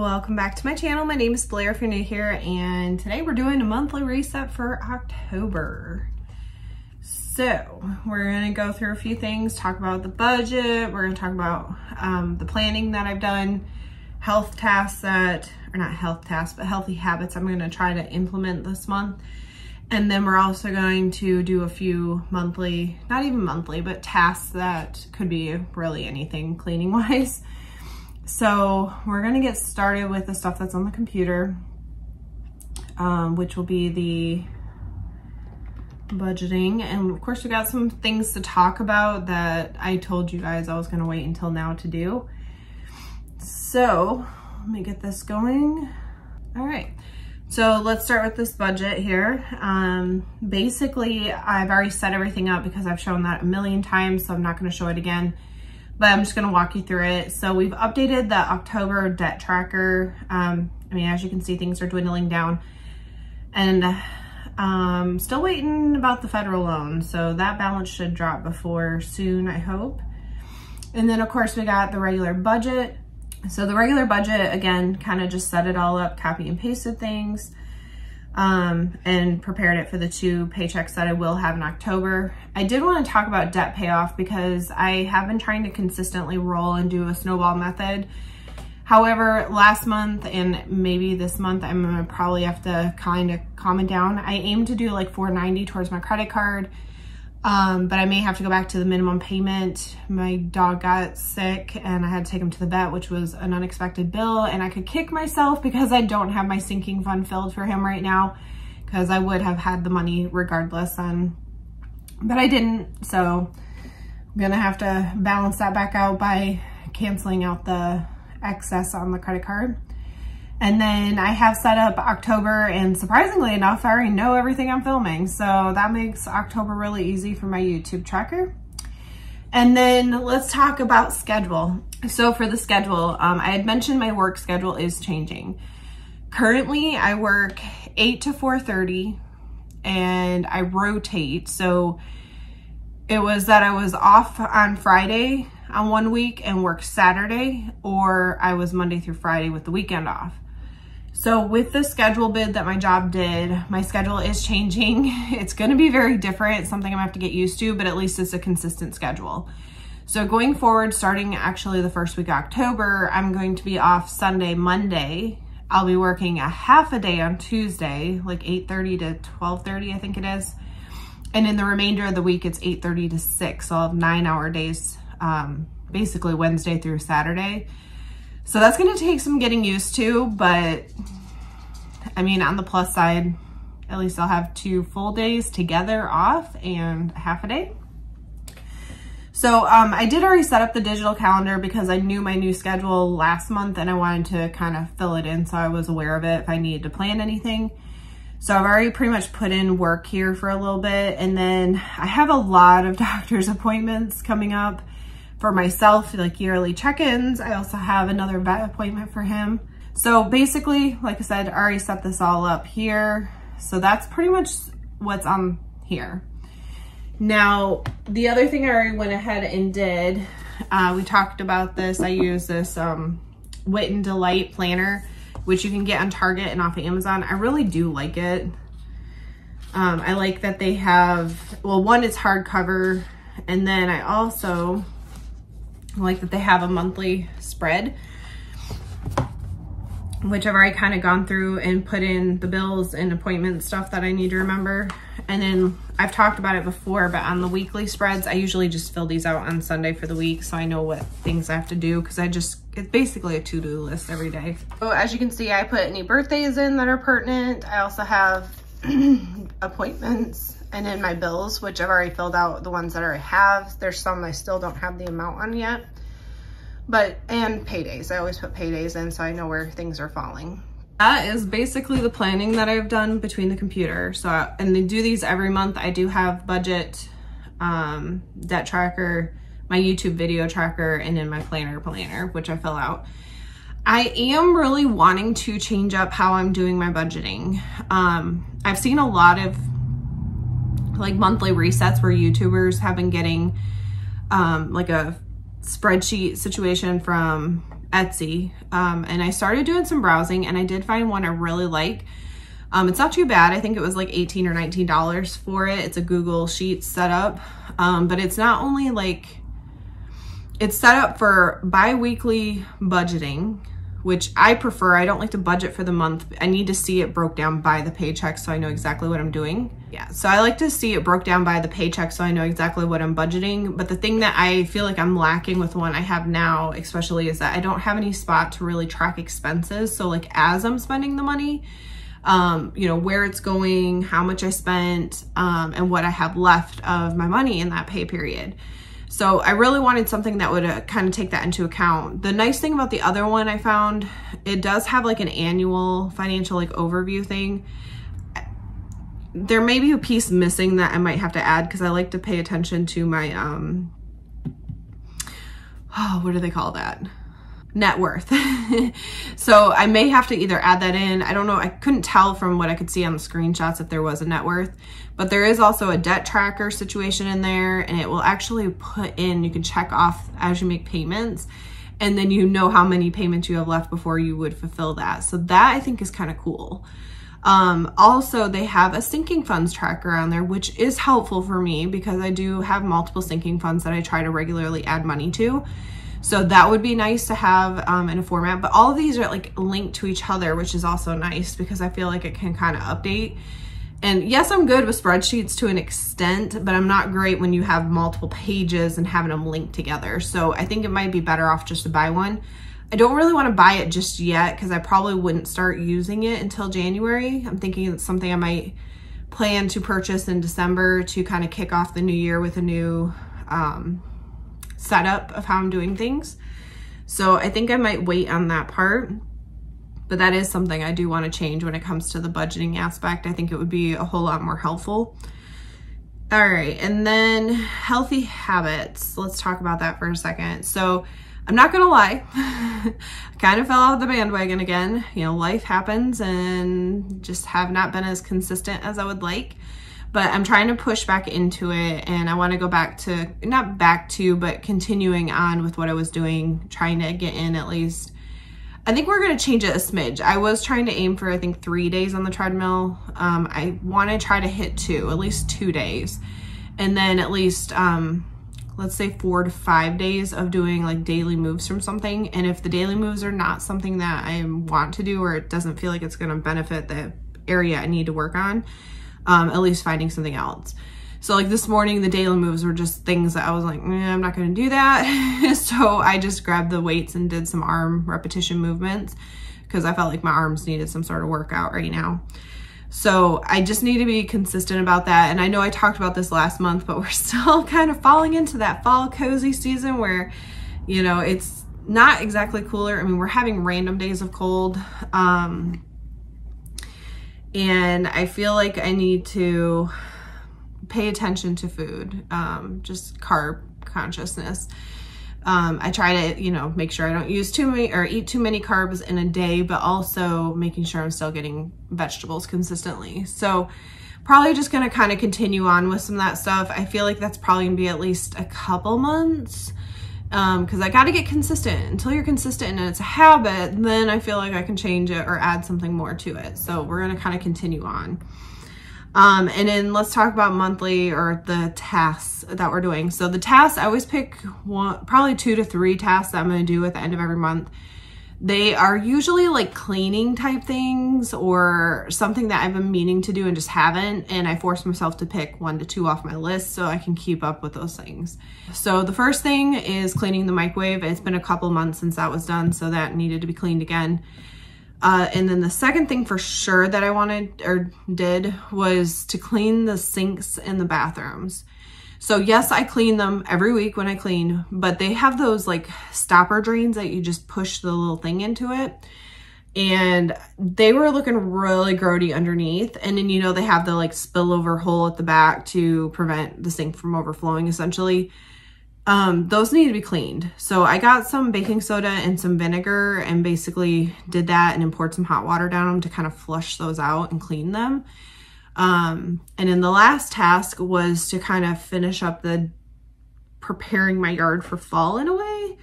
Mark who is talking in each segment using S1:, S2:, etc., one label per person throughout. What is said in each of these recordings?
S1: Welcome back to my channel. My name is Blair if you're new here, and today we're doing a monthly reset for October. So we're going to go through a few things, talk about the budget, we're going to talk about the planning that I've done, health tasks that, or not health tasks, but healthy habits I'm going to try to implement this month. And then we're also going to do a few monthly, not even monthly, but tasks that could be really anything cleaning wise. So we're gonna get started with the stuff that's on the computer, which will be the budgeting. And of course we got some things to talk about that I told you guys I was gonna wait until now to do. So let me get this going. All right, so let's start with this budget here. Basically I've already set everything up because I've shown that a million times, so I'm not gonna show it again. But I'm just gonna walk you through it. So we've updated the October debt tracker. I mean, as you can see, things are dwindling down. And still waiting about the federal loan. So that balance should drop before soon, I hope. And then of course we got the regular budget. So the regular budget, again, kind of just set it all up, copy and pasted things. And prepared it for the 2 paychecks that I will have in October. I did want to talk about debt payoff because I have been trying to consistently roll and do a snowball method. However, last month and maybe this month, I'm gonna probably have to kind of calm it down. I aim to do like $490 towards my credit card, but I may have to go back to the minimum payment. My dog got sick and I had to take him to the vet, which was an unexpected bill, and I could kick myself because I don't have my sinking fund filled for him right now, because I would have had the money regardless, but I didn't. So I'm gonna have to balance that back out by canceling out the excess on the credit card. And then I have set up October, and surprisingly enough, I already know everything I'm filming. So that makes October really easy for my YouTube tracker. And then let's talk about schedule. So for the schedule, I had mentioned my work schedule is changing. Currently I work 8 to 4:30 and I rotate. So it was that I was off on Friday on one week and work Saturday, or I was Monday through Friday with the weekend off. So with the schedule bid that my job did, my schedule is changing. It's gonna be very different. It's something I'm gonna have to get used to, but at least it's a consistent schedule. So going forward, starting actually the first week of October, I'm going to be off Sunday, Monday. I'll be working a half a day on Tuesday, like 8:30 to 12:30, I think it is. And in the remainder of the week, it's 8:30 to 6. So I'll have 9-hour days, basically Wednesday through Saturday. So that's gonna take some getting used to, but I mean, on the plus side, at least I'll have 2 full days together off and half a day. So I did already set up the digital calendar because I knew my new schedule last month and I wanted to kind of fill it in so I was aware of it if I needed to plan anything. So I've already pretty much put in work here for a little bit, and then I have a lot of doctor's appointments coming up for myself, like yearly check-ins. I also have another vet appointment for him. So basically, like I said, I already set this all up here. So that's pretty much what's on here. Now, the other thing I already went ahead and did, we talked about this. I use this Wit and Delight planner, which you can get on Target and off of Amazon. I really do like it. I like that they have, well, one, it's hardcover, and then I also like that they have a monthly spread, which I've already kind of gone through and put in the bills and appointment stuff that I need to remember. And then I've talked about it before, but on the weekly spreads, I usually just fill these out on Sunday for the week, so I know what things I have to do, because it's basically a to-do list every day. So as you can see, I put any birthdays in that are pertinent. I also have appointments, and then my bills, which I've already filled out the ones that I have. There's some I still don't have the amount on yet. And paydays. I always put paydays in so I know where things are falling. That is basically the planning that I've done between the computer. So, and they do these every month. I do have budget, debt tracker, my YouTube video tracker, and then my planner, which I fill out. I am really wanting to change up how I'm doing my budgeting. I've seen a lot of like monthly resets where YouTubers have been getting like a spreadsheet situation from Etsy, and I started doing some browsing, and I did find one I really like. It's not too bad. I think it was like $18 or $19 for it. It's a Google Sheets setup, but it's not only like, it's set up for bi-weekly budgeting, which I prefer. I don't like to budget for the month. I need to see it broke down by the paycheck so I know exactly what I'm doing. Yeah, so I like to see it broke down by the paycheck so I know exactly what I'm budgeting. But the thing that I feel like I'm lacking with one I have now, especially, is that I don't have any spot to really track expenses. So like as I'm spending the money, you know, where it's going, how much I spent, and what I have left of my money in that pay period. So I really wanted something that would kind of take that into account. The nice thing about the other one I found, it does have like an annual financial like overview thing. There may be a piece missing that I might have to add because I like to pay attention to my, oh, what do they call that? Net worth. So I may have to either add that in. I don't know. I couldn't tell from what I could see on the screenshots if there was a net worth, but there is also a debt tracker situation in there, and it will actually put in, you can check off as you make payments, and then you know how many payments you have left before you would fulfill that. So that I think is kind of cool. Also, they have a sinking funds tracker on there, which is helpful for me because I do have multiple sinking funds that I try to regularly add money to. So that would be nice to have in a format, but all of these are like linked to each other, which is also nice because I feel like it can kind of update. And yes, I'm good with spreadsheets to an extent, but I'm not great when you have multiple pages and having them linked together. So I think it might be better off just to buy one. I don't really want to buy it just yet because I probably wouldn't start using it until January. I'm thinking it's something I might plan to purchase in December to kind of kick off the new year with a new setup of how I'm doing things. So I think I might wait on that part, but that is something I do want to change when it comes to the budgeting aspect. I think it would be a whole lot more helpful. All right, and then healthy habits. Let's talk about that for a second. So I'm not gonna lie, I kind of fell off the bandwagon again. You know, life happens and just have not been as consistent as I would like. But I'm trying to push back into it, and I want to go back to, not back to, but continuing on with what I was doing, trying to get in at least. I think we're going to change it a smidge. I was trying to aim for, I think, 3 days on the treadmill. I want to try to hit 2, at least 2 days. And then at least, let's say 4 to 5 days of doing like daily moves from something. And if the daily moves are not something that I want to do, or it doesn't feel like it's going to benefit the area I need to work on, at least finding something else. So like this morning, the daily moves were just things that I was like, I'm not going to do that. So I just grabbed the weights and did some arm repetition movements because I felt like my arms needed some sort of workout right now. So I just need to be consistent about that. And I know I talked about this last month, but we're still kind of falling into that fall cozy season where, you know, it's not exactly cooler. I mean, we're having random days of cold. And I feel like I need to pay attention to food, just carb consciousness. I try to, you know, make sure I don't use too many or eat too many carbs in a day, but also making sure I'm still getting vegetables consistently. So probably just going to kind of continue on with some of that stuff. I feel like that's probably gonna be at least a couple months. Because I got to get consistent. Until you're consistent and it's a habit, then I feel like I can change it or add something more to it. So we're going to kind of continue on. And then let's talk about monthly or the tasks that we're doing. So the tasks, I always pick probably 2 to 3 tasks that I'm going to do at the end of every month. They are usually like cleaning type things or something that I've been meaning to do and just haven't. And I force myself to pick 1 to 2 off my list so I can keep up with those things. So the first thing is cleaning the microwave. It's been a couple months since that was done, so that needed to be cleaned again. And then the second thing for sure that I wanted or did was to clean the sinks in the bathrooms. So yes, I clean them every week when I clean, but they have those like stopper drains that you just push the little thing into it. And they were looking really grody underneath. And then, you know, they have the like spillover hole at the back to prevent the sink from overflowing essentially. Those need to be cleaned. So I got some baking soda and some vinegar and basically did that and then poured some hot water down them to kind of flush those out and clean them. And then the last task was to kind of finish up the preparing my yard for fall in a way.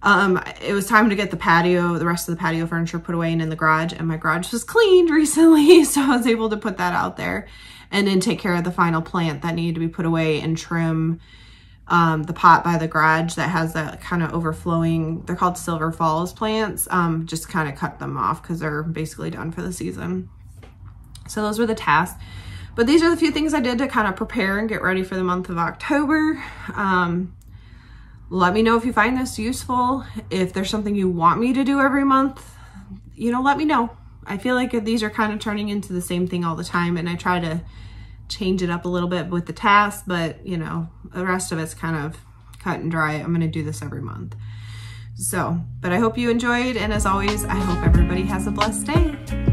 S1: It was time to get the rest of the patio furniture put away and in the garage, and my garage was cleaned recently, so I was able to put that out there and then take care of the final plant that needed to be put away and trim the pot by the garage that has that kind of overflowing, they're called Silver Falls plants, just kind of cut them off because they're basically done for the season. So those were the tasks. But these are the few things I did to kind of prepare and get ready for the month of October. Let me know if you find this useful. If there's something you want me to do every month, you know, let me know. I feel like these are kind of turning into the same thing all the time, and I try to change it up a little bit with the tasks, but you know, the rest of it's kind of cut and dry. I'm gonna do this every month. So, but I hope you enjoyed, and as always, I hope everybody has a blessed day.